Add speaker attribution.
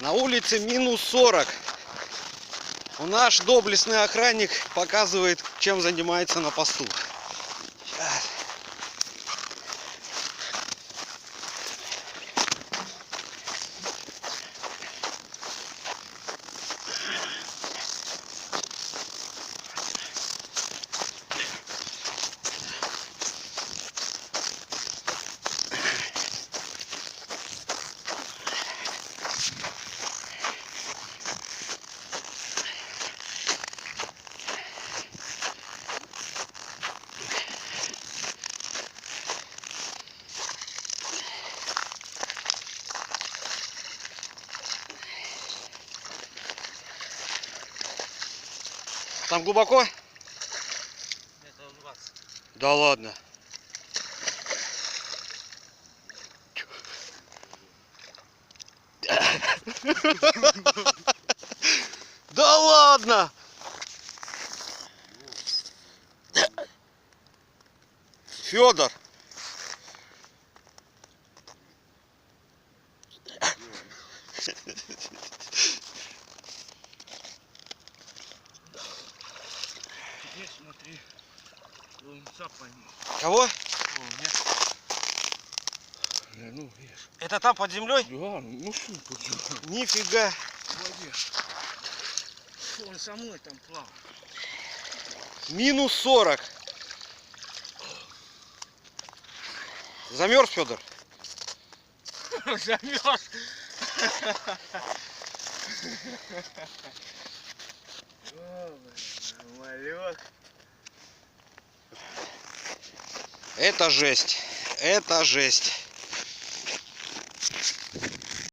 Speaker 1: На улице минус 40. Наш доблестный охранник показывает, чем занимается на посту. Сейчас. Там глубоко?
Speaker 2: Метров 20.
Speaker 1: Да ладно. Да ладно! Федор!
Speaker 2: Теперь смотри, лунца пойми.
Speaker 1: Кого?
Speaker 2: О, нет.
Speaker 3: Ну, видишь.
Speaker 1: Это там под землей?
Speaker 3: Да, ну что тут?
Speaker 1: Нифига.
Speaker 2: В воде. Он со мной там плавал.
Speaker 1: Минус 40. Замерз, Федор?
Speaker 2: Замерз. Малек.
Speaker 1: Это жесть. Это жесть.